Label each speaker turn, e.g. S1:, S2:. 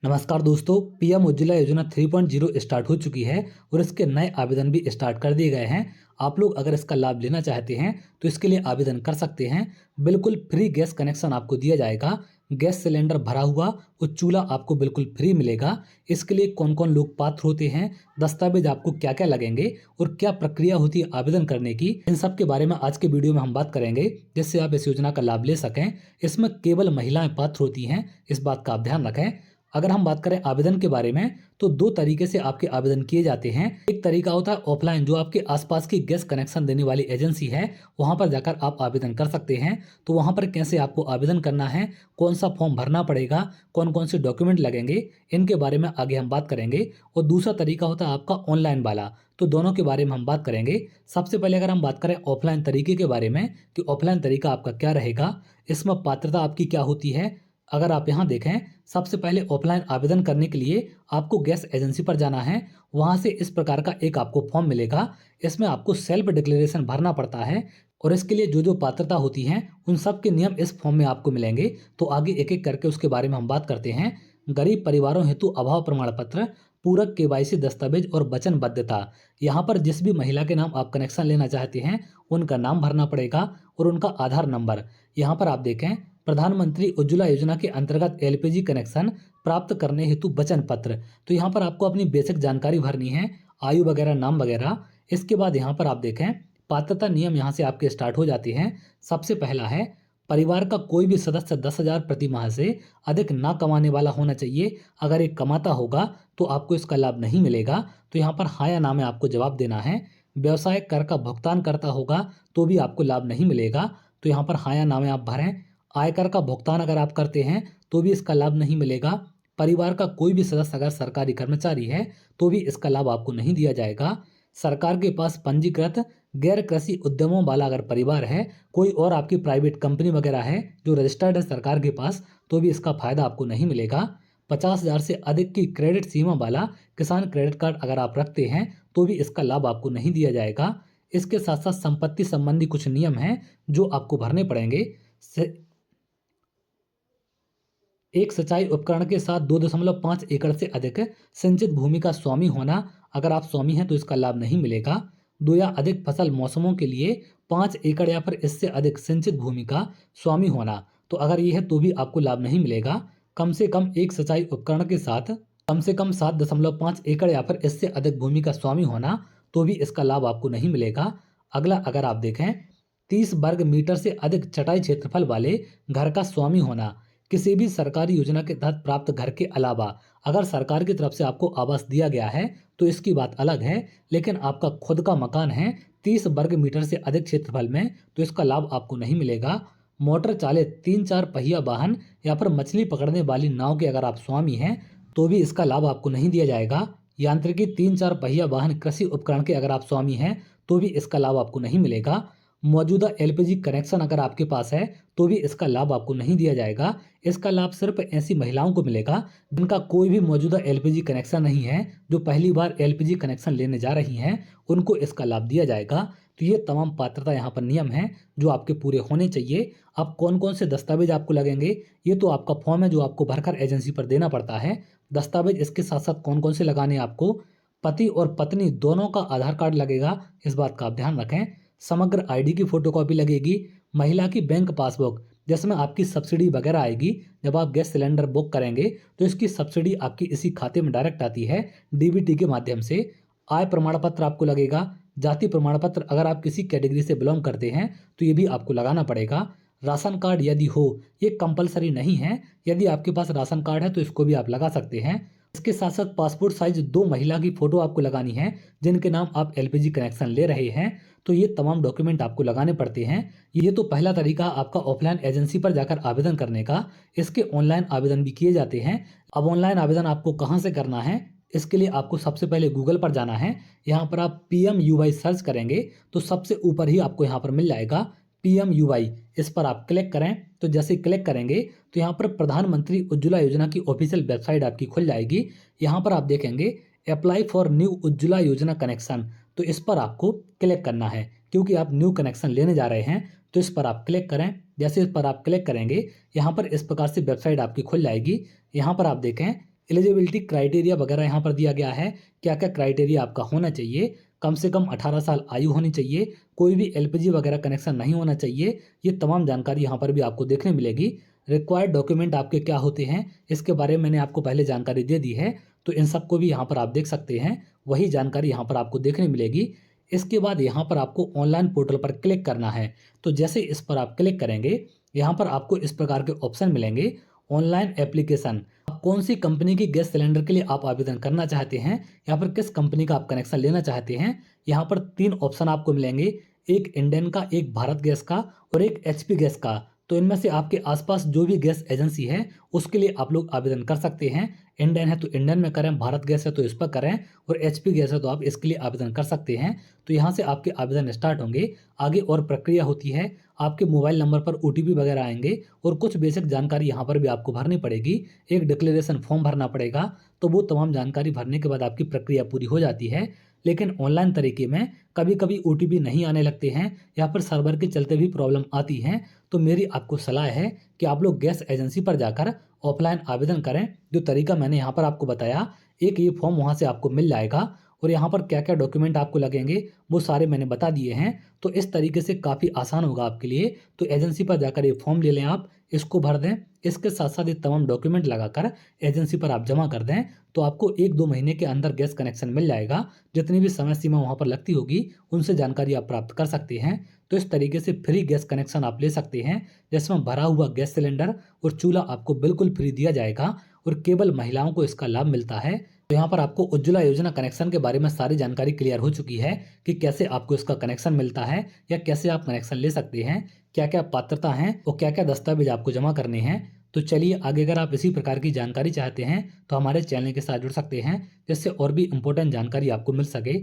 S1: नमस्कार दोस्तों, पीएम उज्ज्वला योजना 3.0 स्टार्ट हो चुकी है और इसके नए आवेदन भी स्टार्ट कर दिए गए हैं। आप लोग अगर इसका लाभ लेना चाहते हैं तो इसके लिए आवेदन कर सकते हैं। बिल्कुल फ्री गैस कनेक्शन आपको दिया जाएगा। गैस सिलेंडर भरा हुआ और चूल्हा आपको बिल्कुल फ्री मिलेगा। इसके लिए कौन कौन लोग पात्र होते हैं, दस्तावेज आपको क्या क्या लगेंगे और क्या प्रक्रिया होती है आवेदन करने की, इन सब के बारे में आज के वीडियो में हम बात करेंगे, जिससे आप इस योजना का लाभ ले सकें। इसमें केवल महिलाएं पात्र होती हैं, इस बात का आप ध्यान रखें। अगर हम बात करें आवेदन के बारे में तो दो तरीके से आपके आवेदन किए जाते हैं। एक तरीका होता है ऑफलाइन, जो आपके आसपास की गैस कनेक्शन देने वाली एजेंसी है, वहां पर जाकर आप आवेदन कर सकते हैं। तो वहां पर कैसे आपको आवेदन करना है, कौन सा फॉर्म भरना पड़ेगा, कौन कौन से डॉक्यूमेंट लगेंगे, इनके बारे में आगे हम बात करेंगे। और दूसरा तरीका होता है आपका ऑनलाइन वाला, तो दोनों के बारे में हम बात करेंगे। सबसे पहले अगर हम बात करें ऑफलाइन तरीके के बारे में कि ऑफलाइन तरीका आपका क्या रहेगा, इसमें पात्रता आपकी क्या होती है। अगर आप यहाँ देखें, सबसे पहले ऑफलाइन आवेदन करने के लिए आपको गैस एजेंसी पर जाना है। वहां से इस प्रकार का एक आपको फॉर्म मिलेगा। इसमें आपको सेल्फ डिक्लेरेशन भरना पड़ता है और इसके लिए जो जो पात्रता होती हैं उन सब के नियम इस फॉर्म में आपको मिलेंगे। तो आगे एक एक करके उसके बारे में हम बात करते हैं। गरीब परिवारों हेतु अभाव प्रमाण पत्र, पूरक केवाईसी दस्तावेज और वचनबद्धता। यहाँ पर जिस भी महिला के नाम आप कनेक्शन लेना चाहते हैं उनका नाम भरना पड़ेगा और उनका आधार नंबर। यहाँ पर आप देखें, प्रधानमंत्री उज्ज्वला योजना के अंतर्गत एलपीजी कनेक्शन प्राप्त करने हेतु वचन पत्र। तो यहाँ पर आपको अपनी बेसिक जानकारी भरनी है, आयु वगैरह, नाम वगैरह। इसके बाद यहाँ पर आप देखें, पात्रता नियम यहाँ से आपके स्टार्ट हो जाते हैं। सबसे पहला है, परिवार का कोई भी सदस्य 10,000 प्रति माह से अधिक ना कमाने वाला होना चाहिए। अगर एक कमाता होगा तो आपको इसका लाभ नहीं मिलेगा। तो यहाँ पर हाँ या ना में आपको जवाब देना है। व्यवसाय कर का भुगतान करता होगा तो भी आपको लाभ नहीं मिलेगा। तो यहाँ पर हाँ या ना में आप भरें। आयकर का भुगतान अगर आप करते हैं तो भी इसका लाभ नहीं मिलेगा। परिवार का कोई भी सदस्य अगर सरकारी कर्मचारी है तो भी इसका लाभ आपको नहीं दिया जाएगा। सरकार के पास पंजीकृत गैर कृषि उद्यमों वाला अगर परिवार है, कोई और आपकी प्राइवेट कंपनी वगैरह है जो रजिस्टर्ड है सरकार के पास, तो भी इसका फायदा आपको नहीं मिलेगा। 50,000 से अधिक की क्रेडिट सीमा वाला किसान क्रेडिट कार्ड अगर आप रखते हैं तो भी इसका लाभ आपको नहीं दिया जाएगा। इसके साथ साथ संपत्ति संबंधी कुछ नियम हैं जो आपको भरने पड़ेंगे। एक सिंचाई उपकरण के साथ 2.5 एकड़ से अधिक सिंचित भूमि का स्वामी होना। अगर आप स्वामी हैं तो इसका लाभ नहीं मिलेगा। 2 या अधिक फसल मौसमों के लिए 5 एकड़ या फिर इससे अधिक सिंचित भूमि का स्वामी होना, तो अगर ये है तो भी आपको लाभ नहीं मिलेगा। कम से कम एक सिंचाई उपकरण के साथ कम से कम 7.5 एकड़ या फिर इससे अधिक भूमि का स्वामी होना, तो भी इसका लाभ आपको नहीं मिलेगा। अगला अगर आप देखें, 30 वर्ग मीटर से अधिक चटाई क्षेत्रफल वाले घर का स्वामी होना। किसी भी सरकारी योजना के तहत प्राप्त घर के अलावा अगर सरकार की तरफ से आपको आवास दिया गया है तो इसकी बात अलग है, लेकिन आपका खुद का मकान है 30 वर्ग मीटर से अधिक क्षेत्रफल में, तो इसका लाभ आपको नहीं मिलेगा। मोटर चालित 3-4 पहिया वाहन या फिर मछली पकड़ने वाली नाव के अगर आप स्वामी हैं तो भी इसका लाभ आपको नहीं दिया जाएगा। यांत्रिकी 3-4 पहिया वाहन कृषि उपकरण के अगर आप स्वामी हैं तो भी इसका लाभ आपको नहीं मिलेगा। मौजूदा एलपीजी कनेक्शन अगर आपके पास है तो भी इसका लाभ आपको नहीं दिया जाएगा। इसका लाभ सिर्फ ऐसी महिलाओं को मिलेगा जिनका कोई भी मौजूदा एलपीजी कनेक्शन नहीं है, जो पहली बार एलपीजी कनेक्शन लेने जा रही हैं, उनको इसका लाभ दिया जाएगा। तो ये तमाम पात्रता यहाँ पर नियम हैं जो आपके पूरे होने चाहिए। अब कौन कौन से दस्तावेज आपको लगेंगे, ये तो आपका फॉर्म है जो आपको भरकर एजेंसी पर देना पड़ता है। दस्तावेज इसके साथ साथ कौन कौन से लगाने आपको, पति और पत्नी दोनों का आधार कार्ड लगेगा, इस बात का आप ध्यान रखें। समग्र आईडी की फोटोकॉपी लगेगी। महिला की बैंक पासबुक, जिसमें आपकी सब्सिडी वगैरह आएगी। जब आप गैस सिलेंडर बुक करेंगे तो इसकी सब्सिडी आपकी इसी खाते में डायरेक्ट आती है डीबीटी के माध्यम से। आय प्रमाण पत्र आपको लगेगा। जाति प्रमाण पत्र अगर आप किसी कैटेगरी से बिलोंग करते हैं तो ये भी आपको लगाना पड़ेगा। राशन कार्ड यदि हो, ये कंपलसरी नहीं है, यदि आपके पास राशन कार्ड है तो इसको भी आप लगा सकते हैं। इसके साथ साथ पासपोर्ट साइज 2 महिला की फोटो आपको लगानी है जिनके नाम आप एलपीजी कनेक्शन ले रहे हैं। तो ये तमाम डॉक्यूमेंट आपको लगाने पड़ते हैं। ये तो पहला तरीका आपका ऑफलाइन एजेंसी पर जाकर आवेदन करने का। इसके ऑनलाइन आवेदन भी किए जाते हैं। अब ऑनलाइन आवेदन आपको कहाँ से करना है, इसके लिए आपको सबसे पहले गूगल पर जाना है। यहाँ पर आप PMUY सर्च करेंगे तो सबसे ऊपर ही आपको यहाँ पर मिल जाएगा PMUY। इस पर आप क्लिक करें तो जैसे क्लिक करेंगे तो यहाँ पर प्रधानमंत्री उज्ज्वला योजना की ऑफिशियल वेबसाइट आपकी खुल जाएगी। यहाँ पर आप देखेंगे अप्लाई फॉर न्यू उज्ज्वला योजना कनेक्शन, तो इस पर आपको क्लिक करना है क्योंकि आप न्यू कनेक्शन लेने जा रहे हैं। तो इस पर आप क्लिक करें। जैसे इस पर आप क्लिक करेंगे यहाँ पर इस प्रकार से वेबसाइट आपकी खुल जाएगी। यहाँ पर आप देखें एलिजिबिलिटी क्राइटेरिया वगैरह यहाँ पर दिया गया है, क्या क्या क्राइटेरिया आपका होना चाहिए। कम से कम 18 साल आयु होनी चाहिए, कोई भी एलपीजी वगैरह कनेक्शन नहीं होना चाहिए। ये तमाम जानकारी यहाँ पर भी आपको देखने मिलेगी। रिक्वायर्ड डॉक्यूमेंट आपके क्या होते हैं, इसके बारे में मैंने आपको पहले जानकारी दे दी है, तो इन सबको भी यहाँ पर आप देख सकते हैं। वही जानकारी यहाँ पर आपको देखने मिलेगी। इसके बाद यहाँ पर आपको ऑनलाइन पोर्टल पर क्लिक करना है। तो जैसे इस पर आप क्लिक करेंगे, यहाँ पर आपको इस प्रकार के ऑप्शन मिलेंगे। ऑनलाइन एप्लीकेशन, आप कौन सी कंपनी की गैस सिलेंडर के लिए आप आवेदन करना चाहते हैं, या फिर किस कंपनी का आप कनेक्शन लेना चाहते हैं। यहाँ पर 3 ऑप्शन आपको मिलेंगे, एक इंडेन का, एक भारत गैस का और एक एचपी गैस का। तो इनमें से आपके आसपास जो भी गैस एजेंसी है उसके लिए आप लोग आवेदन कर सकते हैं। इंडेन है तो इंडेन में करें, भारत गैस है तो इस पर करें, और एचपी गैस है तो आप इसके लिए आवेदन कर सकते हैं। तो यहाँ से आपके आवेदन स्टार्ट होंगे। आगे और प्रक्रिया होती है, आपके मोबाइल नंबर पर ओटीपी वगैरह आएंगे और कुछ बेसिक जानकारी यहाँ पर भी आपको भरनी पड़ेगी। एक डिक्लेरेशन फॉर्म भरना पड़ेगा। तो वो तमाम जानकारी भरने के बाद आपकी प्रक्रिया पूरी हो जाती है। लेकिन ऑनलाइन तरीके में कभी कभी ओटीपी नहीं आने लगते हैं, या फिर सर्वर के चलते भी प्रॉब्लम आती है। तो मेरी आपको सलाह है कि आप लोग गैस एजेंसी पर जाकर ऑफलाइन आवेदन करें। जो तरीका मैंने यहाँ पर आपको बताया, एक ये फॉर्म वहाँ से आपको मिल जाएगा, और यहाँ पर क्या क्या डॉक्यूमेंट आपको लगेंगे वो सारे मैंने बता दिए हैं। तो इस तरीके से काफ़ी आसान होगा आपके लिए। तो एजेंसी पर जाकर ये फॉर्म ले लें, आप इसको भर दें। इसके साथ साथ ये तमाम डॉक्यूमेंट लगाकर एजेंसी पर आप जमा कर दें, तो आपको 1-2 महीने के अंदर गैस कनेक्शन मिल जाएगा। जितनी भी समय सीमा वहाँ पर लगती होगी उनसे जानकारी आप प्राप्त कर सकते हैं। तो इस तरीके से फ्री गैस कनेक्शन आप ले सकते हैं, जिसमें भरा हुआ गैस सिलेंडर और चूल्हा आपको बिल्कुल फ्री दिया जाएगा, और केवल महिलाओं को इसका लाभ मिलता है। तो यहाँ पर आपको उज्ज्वला योजना कनेक्शन के बारे में सारी जानकारी क्लियर हो चुकी है कि कैसे आपको इसका कनेक्शन मिलता है, या कैसे आप कनेक्शन ले सकते हैं, क्या क्या पात्रता है और क्या क्या दस्तावेज आपको जमा करने हैं। तो चलिए आगे, अगर आप इसी प्रकार की जानकारी चाहते हैं तो हमारे चैनल के साथ जुड़ सकते हैं, जिससे और भी इम्पोर्टेंट जानकारी आपको मिल सके।